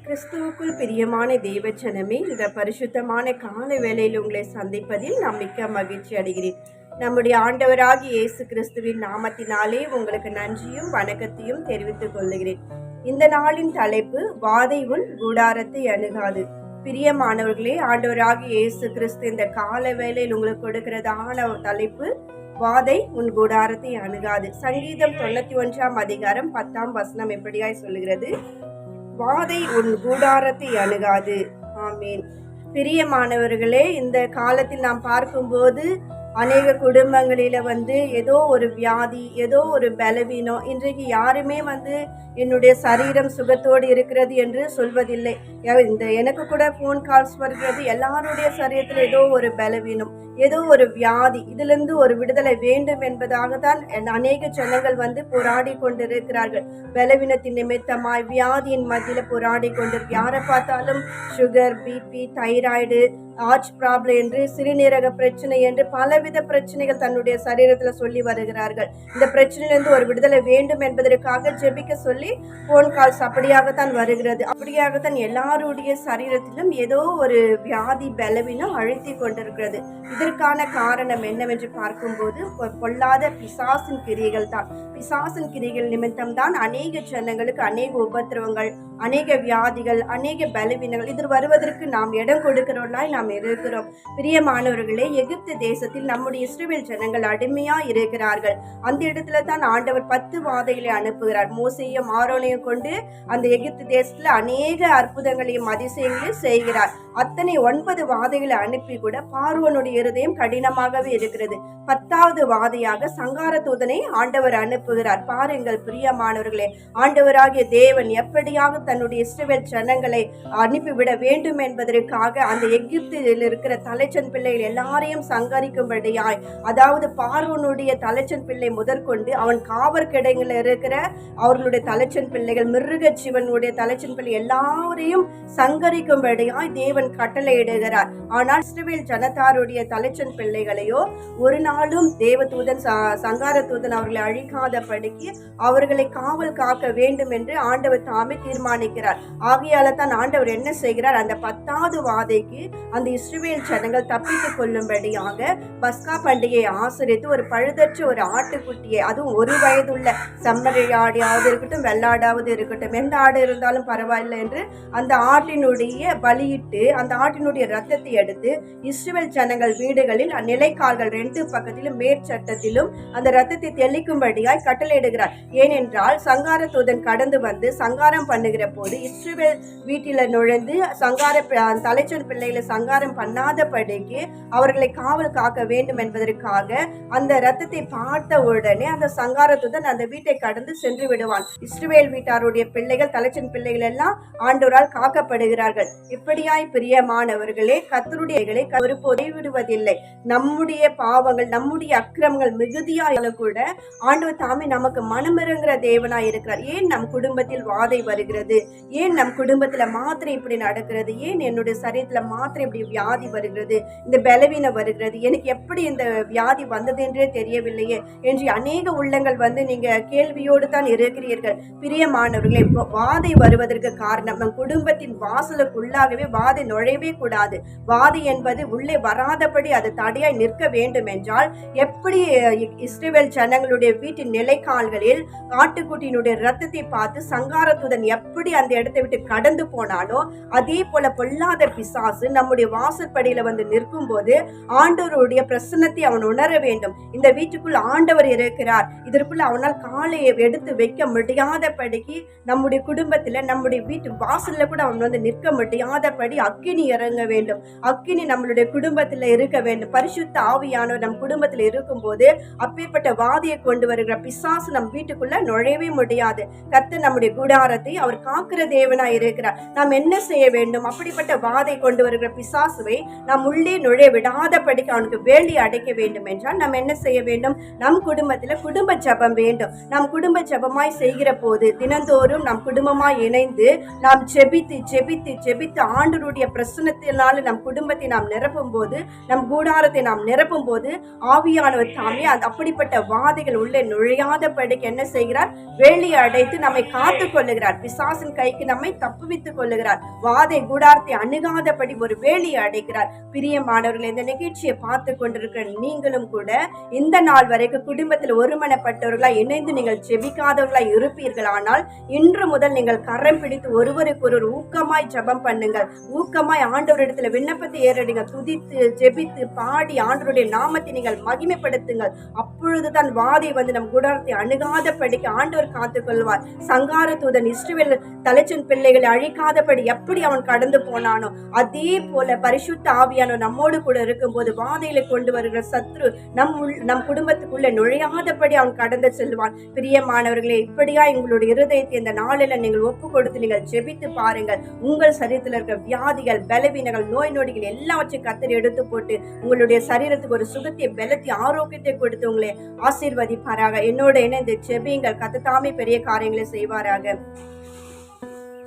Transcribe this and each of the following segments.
கிறிஸ்துவுக்குள் பிரியமான தேவச்சனமே, இந்த பரிசுத்தமான கால வேளையில் உங்களை சந்திப்பதில் நான் மிக்க மகிழ்ச்சி அடைகிறேன். நம்முடைய ஆண்டவராகிய இயேசு கிறிஸ்துவின் நாமத்தினாலே உங்களுக்கு நன்றியும் வணக்கத்தையும் தெரிவித்துக் கொள்கிறேன். இந்த நாளின் தலைப்பு, வாதை உன் கூடாரத்தை அணுகாது. பிரியமானவர்களே, ஆண்டவராகிய இயேசு கிறிஸ்து இந்த கால வேளையில் உங்களுக்கு கொடுக்கிறதான தலைப்பு, வாதை உன் கூடாரத்தை அணுகாது. சங்கீதம் 91 அதிகாரம் 10 எப்படியாய் சொல்லுகிறது, வாதை உன் கூடாரத்தை அணுகாது. ஆமீன். பிரியமானவர்களே, இந்த காலத்தில் நாம் பார்க்கும்போது அநேக குடும்பங்களில ஏதோ ஒரு வியாதி, ஏதோ ஒரு பலவீனம். இன்றைக்கு யாருமே என்னுடைய சரீரம் சுகத்தோடு இருக்கிறது என்று சொல்வதில்லை. எனக்கு கூட ஃபோன் கால்ஸ் வருகிறது, எல்லாருடைய சரீரத்தில் ஏதோ ஒரு பலவீனம், ஏதோ ஒரு வியாதி. இதிலிருந்து ஒரு விடுதலை வேண்டும் என்பதாக தான் அநேக ஜனங்கள் போராடி கொண்டிருக்கிறார்கள். பலவீனத்தின் நிமித்தமாய் வியாதியின் மத்தியில போராடி கொண்டிருக்கு. யாரை பார்த்தாலும் sugar, BP, thyroid, heart problem என்று, சிறுநீரக பிரச்சனை என்று பலவித பிரச்சனைகள் தன்னுடைய சரீரத்தில் சொல்லி வருகிறார்கள். இந்த பிரச்சனையிலிருந்து ஒரு விடுதலை வேண்டும் என்பதற்காக ஜெபிக்க சொல்லி போன் கால்ஸ் அப்படியாகத்தான் வருகிறது. அப்படியாகத்தான் எல்லாருடைய சரீரத்திலும் ஏதோ ஒரு வியாதி, பலவீனம் அழுத்தி கொண்டிருக்கிறது. இதற்கான காரணம் என்னவென்று பார்க்கும்போது, பொல்லாத பிசாசின் கிரியைகள் தான். பிசாசின் கிரியைகள் நிமித்தம் தான் அநேக ஜனங்களுக்கு அநேக உபத்திரவங்கள், அநேக வியாதிகள், அநேக பலவீனங்கள் இது வருவதற்கு நாம் இடம் கொடுக்கிறவர்களாய் நாம் இருக்கிறோம். பிரியமானவர்களே, எகிப்து தேசத்தில் நம்முடைய இஸ்ரவேல் ஜனங்கள் அடிமையா இருக்கிறார்கள். அந்த இடத்துல தான் ஆண்டவர் 10 வாதைகளை அனுப்புகிறார். மோசேயும் ஆரோனையும் கொண்டு அந்த எகிப்து தேசத்துல அநேக அற்புதங்களையும் அதிசயங்களையும் செய்கிறார். அத்தனை 9 வாதைகளை அனுப்பி கூட பார்வோனுடைய இருதயம் கடினமாகவே இருக்கிறது. 10வது வாதையாக சங்கார தூதனை ஆண்டவர் அனுப்புகிறார். பாருங்கள் பிரியமானவர்களே, ஆண்டவராகிய தேவன் எப்படியாக தன்னுடைய இஸ்ரவேல் ஜனங்களை அனுப்பிவிட வேண்டும் என்பதற்காக அந்த எகிப்தில் இருக்கிற தலைச்சன் பிள்ளைகள் எல்லாரையும் சங்கரிக்கும்படியாய், அதாவது பார்வோனுடைய தலைச்சன் பிள்ளை முதற்கொண்டு அவன் காவற்கிடங்களில் இருக்கிற அவர்களுடைய தலைச்சன் பிள்ளைகள், மிருக ஜீவனுடைய தலைச்சன் பிள்ளை எல்லாரையும் சங்கரிக்கும்படியாய் தேவன் கட்டளையிடுகிறார். ஆனால் இஸ்ரவேல் ஜனத்தாருடைய தலைச்சன் பிள்ளைகளையோ ஒரு நாளும் தேவதூதன், சங்கார தூதன் அவர்களை அழிக்காதபடிக்கு அவர்களை காவல் காக்க வேண்டும் என்று ஆண்டவர் தாமே தீர்மானிக்கிறார். ஆகையால தான் ஆண்டவர் என்ன செய்கிறார், அந்த 10வது வாதைக்கு அந்த இஸ்ரவேல் ஜனங்கள் தப்பித்துக் கொள்ளும்படியாக பஸ்கா பண்டிகையை ஆசரித்து ஒரு பழுதற்ற ஒரு ஆட்டுக்குட்டியை, அதுவும் 1 வயதுள்ள செம்மறியாடாவது இருக்கட்டும், வெள்ளாடாவது இருக்கட்டும், எந்த ஆடு இருந்தாலும் பரவாயில்லை என்று அந்த ஆட்டினுடைய பலியிட்டு அந்த ஆட்டினுடைய ரத்தத்தை எடுத்து இஸ்ரவேல் ஜனங்கள் வீடுகளில் நிலைக்கால்கள் 2 பக்கத்திலும் மேற்சட்டத்திலும் அந்த ரத்தத்தை தெளிக்கும்படியாய் கட்டளையிடுகிறார். ஏனென்றால் சங்கார தூதன் கடந்து வந்து சங்காரம் பண்ணுகிற போது இஸ்ரவேல் வீட்டில நுழைந்து தலைச்சன் பிள்ளைகளை சங்காரம் பண்ணாதபடிக்கு அவர்களை காவல் காக்க வேண்டும் என்பதற்காக அந்த ரத்தத்தை பார்த்த உடனே அந்த சங்கார தூதன் அந்த வீட்டை கடந்து சென்று விடுவான். இஸ்ரவேல் வீட்டாருடைய பிள்ளைகள், தலைச்சன் பிள்ளைகள் எல்லாம் ஆண்டவரால் காக்கப்படுகிறார்கள். இப்படியாய் பிரியமானவர்களே, கர்த்தருடைய ஒருபோதை விடுவதில்லை. நம்முடைய பாவங்கள், நம்முடைய அக்கிரமங்கள் மிகுதியாலும் கூட ஆண்டவர் தாமே நமக்கு மனமிறங்குற தேவனாய் இருக்கிறார். ஏன் நம் குடும்பத்தில் வாதை வருகிறது, ஏன் நம் குடும்பத்துல மாத்திரை இப்படி நடக்கிறது, ஏன் என்னுடைய சரீரத்துல மாத்திரை இப்படி வியாதி வருகிறது, இந்த பலவீனம் வருகிறது, எனக்கு எப்படி இந்த வியாதி வந்தது என்றே தெரியவில்லையே என்று அநேக உள்ளங்கள் நீங்க கேள்வியோடு தான் இருக்கிறீர்கள். பிரியமானவர்களே, வாதை வருவதற்கு காரணம் நம் குடும்பத்தின் வாசலுக்குள்ளாகவே வாதை நுழையவே கூடாது. வாதை என்பது உள்ளே வராதபடி அது தடையாய் நிற்க வேண்டும் என்றால், எப்படி இஸ்ரவேல் ஜனங்களுடைய வீட்டின் நிலைக்கால்களில் ஆட்டுக்குட்டியினுடைய ரத்தத்தை பார்த்து சங்காரத்துடன் எப்படி அந்த இடத்தை விட்டு கடந்து போனானோ, அதே போல பொல்லாத பிசாசு நம்முடைய வாசற்படியில நிற்கும் போது ஆண்டவருடைய பிரசன்னத்தை அவன் உணர வேண்டும். இந்த வீட்டுக்குள் ஆண்டவர் இருக்கிறார், இதற்குள்ள அவனால் காலையை எடுத்து வைக்க முடியாதபடிக்கு நம்முடைய குடும்பத்துல, நம்முடைய வீட்டு வாசல்ல கூட அவன் நிற்க முடியாதபடி அக்கினி இறங்க வேண்டும். அக்கினி நம்மளுடைய குடும்பத்துல இருக்க வேண்டும். பரிசுத்த ஆவியானவர் நம் குடும்பத்துல இருக்கும் போது அப்பேற்பட்ட வாதியை கொண்டு வருகிற பிசாசு நம் வீட்டுக்குள்ள நுழையவே முடியாது. கர்த்தர் நம்முடைய கூடாரத்தை அவர் காக்கிற தேவனாய் இருக்கிறார். நாம் என்ன செய்ய வேண்டும், அப்படிப்பட்ட வாதை கொண்டு வருகிற பிசாசுவை நாம் உள்ளே நுழைய விடாதபடிக்கு அவனுக்கு வேலி அடைக்க வேண்டும் என்றால் நாம் என்ன செய்ய வேண்டும், நம் குடும்பத்துல குடும்ப ஜபம் வேண்டும். நாம் குடும்ப ஜபமாய் செய்கிற போது தினந்தோறும் நாம் குடும்பமாய் இணைந்து நாம் ஜெபித்து ஜெபித்து ஜெபித்து ஆண்டவருடைய பிரசன்னத்தினால நம் குடும்பத்தை நாம் நிரப்பும் போது, நம் கூடாரத்தை நாம் நிரப்பும் போது ஆவியானவர் தாமே அப்படிப்பட்ட வாதைகள் உள்ளே நுழையாதபடிக்கு என்ன செய்கிறார், வேலி அடைத்து நம்மை காத்து கொள்ளுகிறார். பிசாசு பிசாசின் கைக்கு நம்மை தப்புவித்துக் கொள்ளுகிறார். வாதை கூடாரத்தை அணுகாதபடி ஒரு வேலியை அடைக்கிறார். பிரியமானவர்கள், இந்த நிகழ்ச்சியை பார்த்து கொண்டிருக்கிற நீங்களும் கூட இந்த நாள் வரைக்கும் குடும்பத்தில் ஒருமனப்பட்டவர்களாய் இணைந்து நீங்கள் ஜெபிக்காதவர்களாய் இருப்பீர்கள். ஆனால் இன்று முதல் நீங்கள் கரம் பிடித்து ஒருவருக்கு ஒரு ஊக்கமாய் ஜெபம் பண்ணுங்கள். ஊக்கமாய் ஆண்டவரிடத்துல விண்ணப்பத்தை ஏறடுங்க. துதித்து ஜெபித்து பாடி ஆண்டவருடைய நாமத்தை நீங்கள் மகிமைப்படுத்துங்கள். அப்பொழுதுதான் வாதை வந்து நம் கூடாரத்தை அணுகாதபடிக்கு ஆண்டவர் காத்துக் கொள்வார். சங்கார தூதன் இஸ்ரவேல் தலைச்சன் பிள்ளைகளை அழிக்காதபடி எப்படி அவன் கடந்து போனானோ அதே போல பரிசுத்த ஆவியானவர் நம்மோடு கூட இருக்கும் போது வாதையில கொண்டு வருகிற சத்ரு நம் குடும்பத்துக்குள்ள நுழையாதபடி அவன் கடந்து செல்வான். பிரியமானவர்களே, இப்படியா உங்களுடைய இருதயத்தை இந்த நாளில நீங்கள் ஒப்பு கொடுத்து நீங்கள் ஜெபித்து பாருங்கள். உங்கள் சரீரத்தில் இருக்கிற வியாதிகள், பலவீனங்கள், நோய் நொடிகள் எல்லாவற்றையும் கர்த்தர் எடுத்து போட்டு உங்களுடைய சரீரத்துக்கு ஒரு சுகத்தை, பலத்தை, ஆரோக்கியத்தை கொடுத்து உங்களை ஆசீர்வதிப்பாராக. என்னோட இணைந்து ஜெபியுங்கள். கர்த்தர் தாமே பெரிய காரியங்களை செய்வாராக.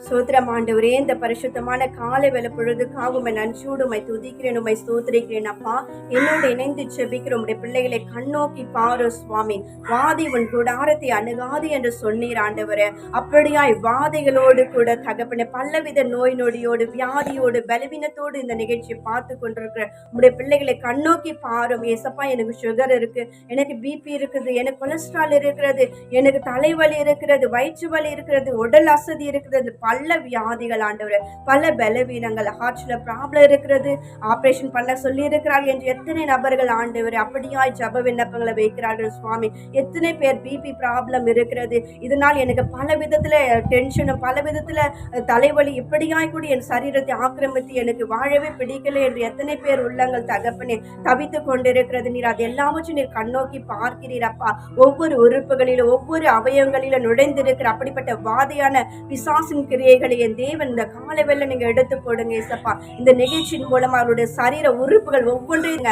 சோத்திரம் ஆண்டவரே, இந்த பரிசுத்தமான காலை வேலை பொழுதுக்காக உம்மை நன்றியோடு உம்மை துதிக்கிறேன், உம்மை ஸ்தோத்திரிக்கிறேன் அப்பா. என்னோடு இணைந்து ஜெபிக்கிற உம்முடைய பிள்ளைகளை கண்ணோக்கி பாரு சுவாமி. வாதை உன் கூடாரத்தை அணுகாது என்று சொன்னீர் ஆண்டவரே. அப்படியாய் வாதைகளோடு கூட தகப்பனே, பலவித நோய் நொடியோடு, வியாதியோடு, பலவீனத்தோடு இந்த நிகழ்ச்சியை பார்த்து கொண்டிருக்கிற உம்முடைய பிள்ளைகளை கண்ணோக்கி பாரும். ஏசப்பா, எனக்கு சுகர் இருக்கு, எனக்கு பிபி இருக்குது, எனக்கு கொலஸ்ட்ரால் இருக்கிறது, எனக்கு தலைவலி இருக்கிறது, வயிற்று வலி இருக்கிறது, உடல் அசதி இருக்கிறது, பல வியாதிகள் ஆண்டவரே, பல பலவீனங்கள், ஹார்ட்ல ப்ராப்ளம் இருக்கிறது, ஆபரேஷன் பண்ண சொல்லி இருக்கிறார்கள் என்று எத்தனை நபர்கள் ஆண்டவரே அப்படியாய் ஜப விண்ணப்பங்களை வைக்கிறார்கள் சுவாமி. எத்தனை பேர் பிபி ப்ராப்ளம் இருக்கிறது, இதனால் எனக்கு பல விதத்துல டென்ஷனும், பல விதத்துல தலைவலி, இப்படியாய் கூட என் சரீரத்தை ஆக்கிரமித்து எனக்கு வாழவே பிடிக்கல என்று எத்தனை பேர் உள்ளங்கள் தகப்பனே தவித்து கொண்டிருக்கிறது. நீர் அது எல்லாவற்றும் நீர் கண்ணோக்கி பார்க்கிறீர் அப்பா. ஒவ்வொரு உறுப்புகளிலும், ஒவ்வொரு அவயவங்களிலும் நுழைந்திருக்கிற அப்படிப்பட்ட வாதையான பிசாசின் கிரியைகளை என் தேவன் இந்த காலவெல்ல நீங்க எடுத்து போடுங்க ஏசப்பா. இந்த நிகழ்ச்சியின் மூலமா அவருடைய சரீர உறுப்புகள் ஒவ்வொன்றையும்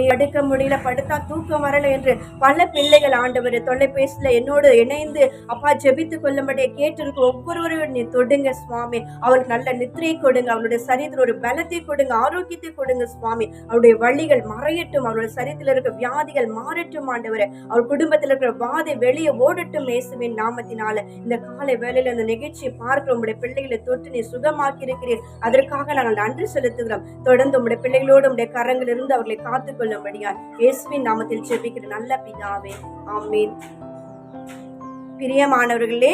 அடுக்க முடியல, படுத்தா தூக்கம் வரல என்று பல பிள்ளைகள் ஆண்டவர் தொலைபேசியில என்னோடு இணைந்து அப்பா ஜெபித்துக் கொள்ளும்படியே கேட்டிருக்க ஒவ்வொருவரும் நீ தொடுங்க சுவாமி. அவருக்கு நல்ல நித்திரையை கொடுங்க, அவருடைய சரீரத்தில் ஒரு பலத்தை கொடுங்க, ஆரோக்கியத்தை கொடுங்க சுவாமி. அவருடைய வழிகள் மறையட்டும், அவருடைய சரீரத்தில் இருக்க வியாதிகள் மாறட்டும் ஆண்டவரே. அவர் குடும்பத்தில் இருக்கிற வாதை வெளியே ஓடட்டும் இயேசுவின் நாமத்தினால. இந்த காலை வேளையில இந்த நிகழ்ச்சியை பார்க்க உங்களுடைய பிள்ளைகளை தொட்டு நீ சுகமாக்கி இருக்கிறீர். அதற்காக நாங்கள் நன்றி செலுத்துகிறோம். தொடர்ந்து உங்களுடைய பிள்ளைகளோடு உங்களுடைய கரங்கள் இருந்து அவர்களை காத்துக் கொள்ளும்படியா இயேசுவின் நாமத்தில் ஜெபிக்கிற நல்ல பிதாவே, ஆமீன். பிரியமானவர்களே,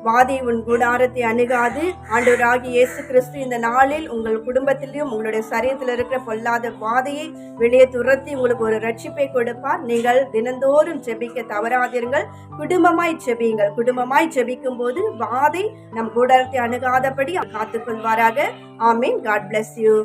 வாதை உன் கூடாரத்தை அணுகாது. ஆண்டவராகிய இயேசு கிறிஸ்து இந்த நாளில் உங்கள் குடும்பத்திலும் உங்களுடைய சரீரத்தில் இருக்கிற பொல்லாத வாதையை வெளியே துரத்தி உங்களுக்கு ஒரு ரட்சிப்பை கொடுப்பார். நீங்கள் தினந்தோறும் ஜெபிக்க தவறாதீர்கள். குடும்பமாய் ஜெபியுங்கள். குடும்பமாய் ஜெபிக்கும் போது வாதை நம் கூடாரத்தை அணுகாதபடி காத்துக்கொள்வாராக. ஆமீன். God bless you.